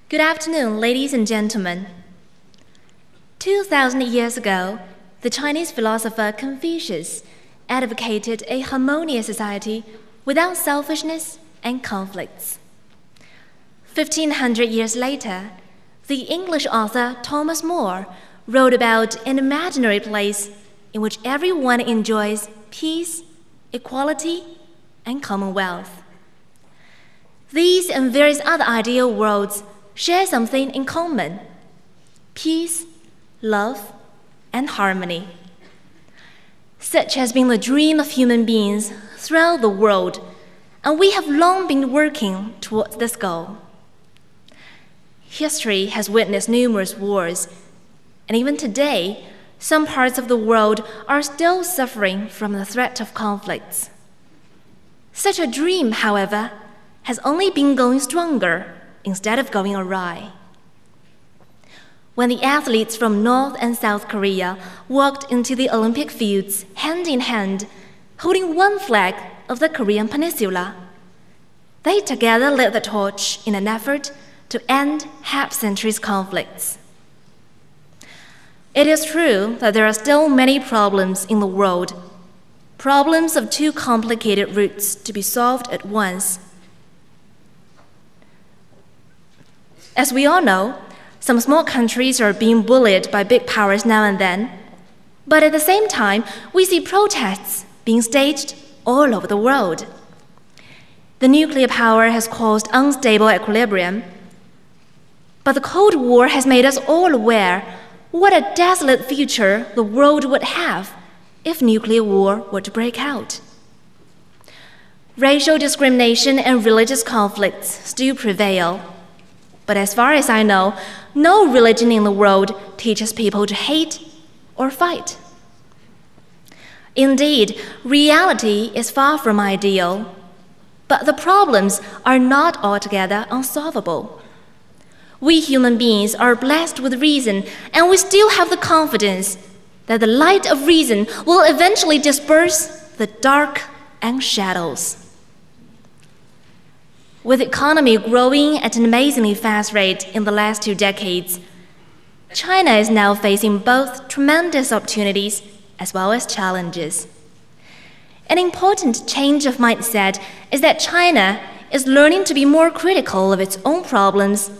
Good afternoon, ladies and gentlemen. 2,000 years ago, the Chinese philosopher Confucius advocated a harmonious society without selfishness and conflicts. 1,500 years later, the English author Thomas More wrote about an imaginary place in which everyone enjoys peace, equality, and commonwealth. These and various other ideal worlds share something in common: peace, love, and harmony. Such has been the dream of human beings throughout the world, and we have long been working towards this goal. History has witnessed numerous wars, and even today, some parts of the world are still suffering from the threat of conflicts. Such a dream, however, has only been going stronger instead of going awry. When the athletes from North and South Korea walked into the Olympic fields hand in hand, holding one flag of the Korean Peninsula, they together lit the torch in an effort to end half-centuries conflicts. It is true that there are still many problems in the world, problems of too complicated roots to be solved at once. As we all know, some small countries are being bullied by big powers now and then, but at the same time, we see protests being staged all over the world. The nuclear power has caused unstable equilibrium, but the Cold War has made us all aware what a desolate future the world would have if nuclear war were to break out. Racial discrimination and religious conflicts still prevail. But as far as I know, no religion in the world teaches people to hate or fight. Indeed, reality is far from ideal, but the problems are not altogether unsolvable. We human beings are blessed with reason, and we still have the confidence that the light of reason will eventually disperse the dark and shadows. With the economy growing at an amazingly fast rate in the last 2 decades, China is now facing both tremendous opportunities as well as challenges. An important change of mindset is that China is learning to be more critical of its own problems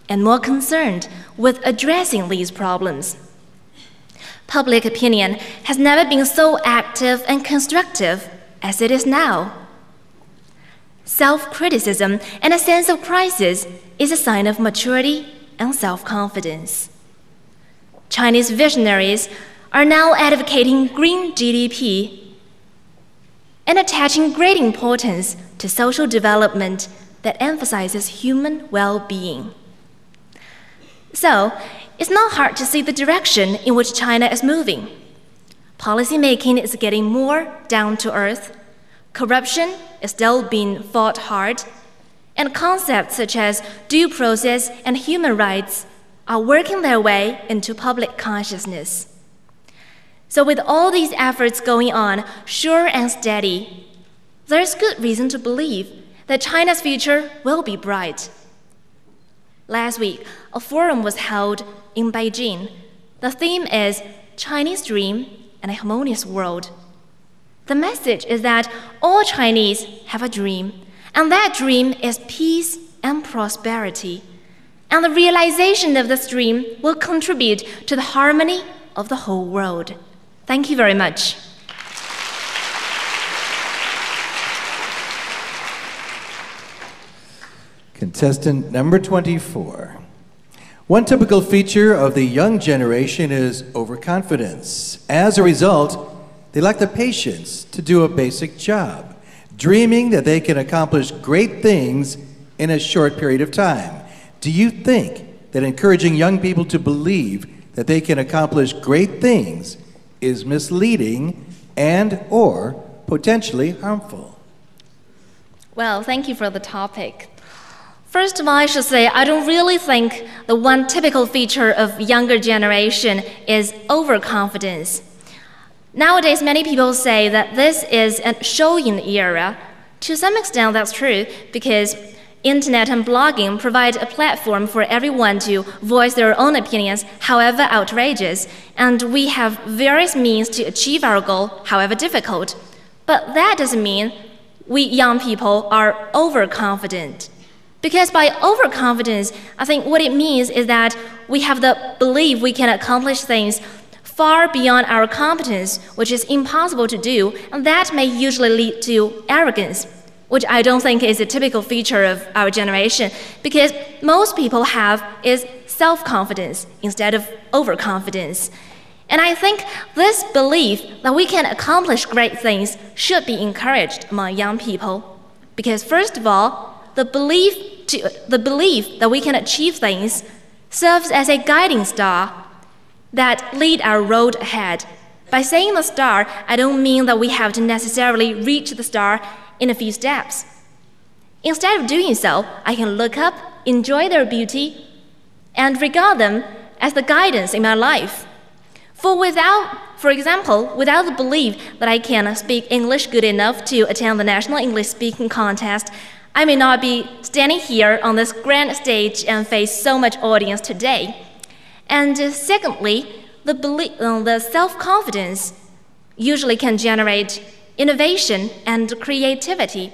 and more concerned with addressing these problems. Public opinion has never been so active and constructive as it is now. Self-criticism and a sense of crisis is a sign of maturity and self-confidence. Chinese visionaries are now advocating green GDP and attaching great importance to social development that emphasizes human well-being. So, it's not hard to see the direction in which China is moving. Policymaking is getting more down to earth. Corruption is still being fought hard, and concepts such as due process and human rights are working their way into public consciousness. So with all these efforts going on, sure and steady, there's good reason to believe that China's future will be bright. Last week, a forum was held in Beijing. The theme is Chinese Dream and a Harmonious World. The message is that all Chinese have a dream, and that dream is peace and prosperity. And the realization of this dream will contribute to the harmony of the whole world. Thank you very much. Contestant number 24. One typical feature of the young generation is overconfidence. As a result, they lack the patience to do a basic job, dreaming that they can accomplish great things in a short period of time. Do you think that encouraging young people to believe that they can accomplish great things is misleading and/or potentially harmful? Well, thank you for the topic. First of all, I should say I don't really think the one typical feature of younger generation is overconfidence. Nowadays, many people say that this is a show-in era. To some extent, that's true, because Internet and blogging provide a platform for everyone to voice their own opinions, however outrageous, and we have various means to achieve our goal, however difficult. But that doesn't mean we young people are overconfident. Because by overconfidence, I think what it means is that we have the belief we can accomplish things far beyond our competence, which is impossible to do, and that may usually lead to arrogance, which I don't think is a typical feature of our generation, because most people have is self-confidence instead of overconfidence. And I think this belief that we can accomplish great things should be encouraged among young people. Because first of all, the belief that we can achieve things serves as a guiding star that lead our road ahead. By saying the star, I don't mean that we have to necessarily reach the star in a few steps. Instead of doing so, I can look up, enjoy their beauty, and regard them as the guidance in my life. For example, without the belief that I can speak English good enough to attend the National English Speaking Contest, I may not be standing here on this grand stage and face so much audience today. And secondly, the self-confidence usually can generate innovation and creativity.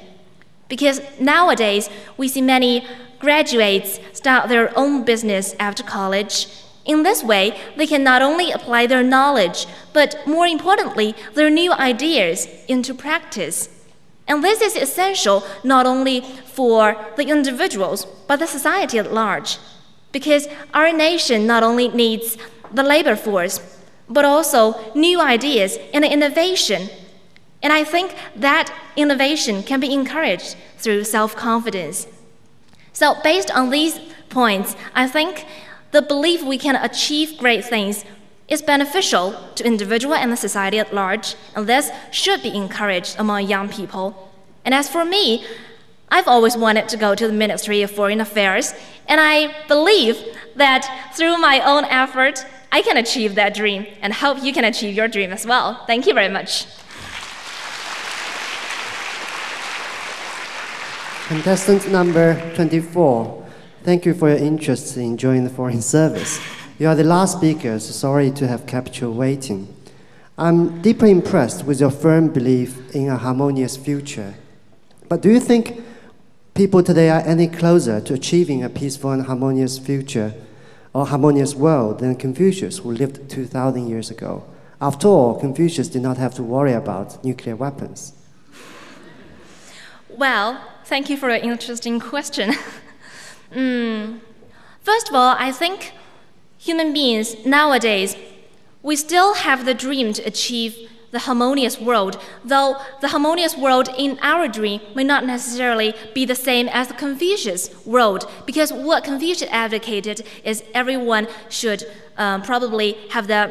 Because nowadays, we see many graduates start their own business after college. In this way, they can not only apply their knowledge, but more importantly, their new ideas into practice. And this is essential not only for the individuals, but the society at large. Because our nation not only needs the labor force, but also new ideas and innovation. And I think that innovation can be encouraged through self-confidence. So based on these points, I think the belief we can achieve great things is beneficial to individual and the society at large, and this should be encouraged among young people. And as for me, I've always wanted to go to the Ministry of Foreign Affairs, and I believe that through my own effort, I can achieve that dream, and hope you can achieve your dream as well. Thank you very much. Contestant number 24, thank you for your interest in joining the Foreign Service. You are the last speaker, so sorry to have kept you waiting. I'm deeply impressed with your firm belief in a harmonious future. But do you think people today are any closer to achieving a peaceful and harmonious future or harmonious world than Confucius, who lived 2,000 years ago? After all, Confucius did not have to worry about nuclear weapons. Well, thank you for an interesting question. First of all, I think human beings nowadays, we still have the dream to achieve the harmonious world, though the harmonious world in our dream may not necessarily be the same as the Confucius world, because what Confucius advocated is everyone should probably have the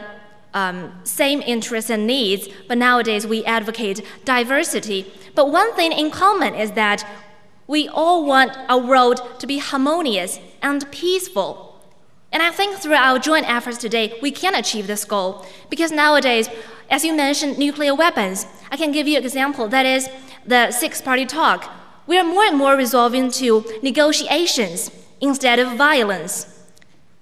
same interests and needs, but nowadays we advocate diversity. But one thing in common is that we all want our world to be harmonious and peaceful. And I think through our joint efforts today, we can achieve this goal. Because nowadays, as you mentioned, nuclear weapons, I can give you an example, that is the six-party talk. We are more and more resolving to negotiations instead of violence.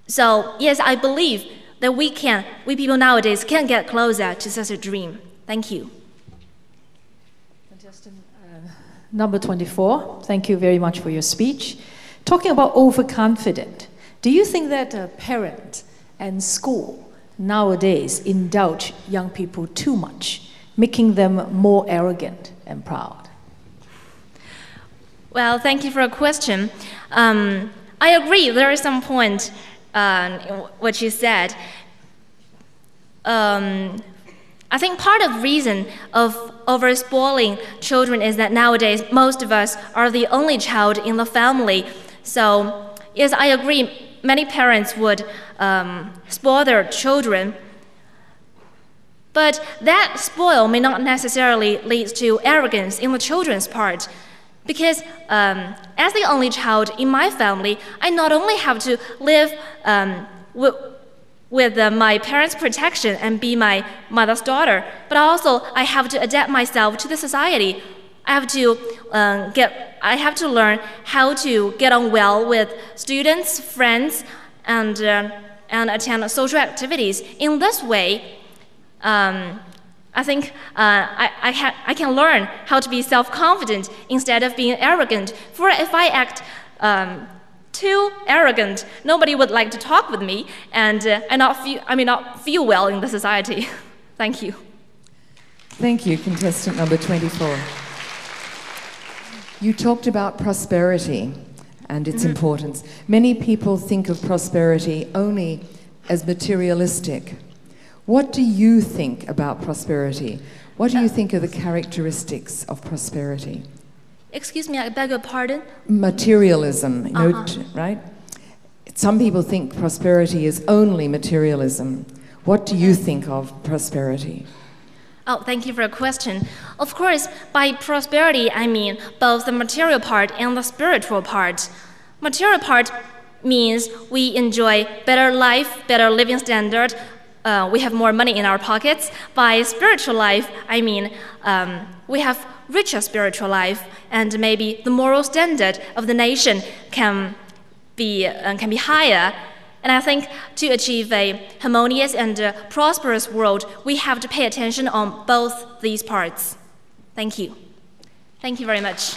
So yes, I believe that we people nowadays can get closer to such a dream. Thank you. Contestant number 24, thank you very much for your speech. Talking about overconfident, do you think that a parent and school nowadays indulge young people too much, making them more arrogant and proud? Well, thank you for a question. I agree, there is some point in what you said. I think part of the reason of overspoiling children is that nowadays most of us are the only child in the family. So yes, I agree, many parents would spoil their children. But that spoil may not necessarily lead to arrogance in the children's part. Because as the only child in my family, I not only have to live with my parents' protection and be my mother's daughter, but also I have to adapt myself to the society. I have to learn how to get on well with students, friends, and attend social activities. In this way, I think I can learn how to be self-confident instead of being arrogant. For if I act too arrogant, nobody would like to talk with me, and not feel well in the society. Thank you. Thank you, contestant number 24. You talked about prosperity and its importance. Many people think of prosperity only as materialistic. What do you think about prosperity? What do you think are the characteristics of prosperity? Excuse me, I beg your pardon? Materialism, right? Some people think prosperity is only materialism. What do you think of prosperity? Oh, thank you for your question. Of course, by prosperity, I mean both the material part and the spiritual part. Material part means we enjoy better life, better living standard. We have more money in our pockets. By spiritual life, I mean we have richer spiritual life, and maybe the moral standard of the nation can be higher. And I think to achieve a harmonious and prosperous world, we have to pay attention on both these parts. Thank you. Thank you very much.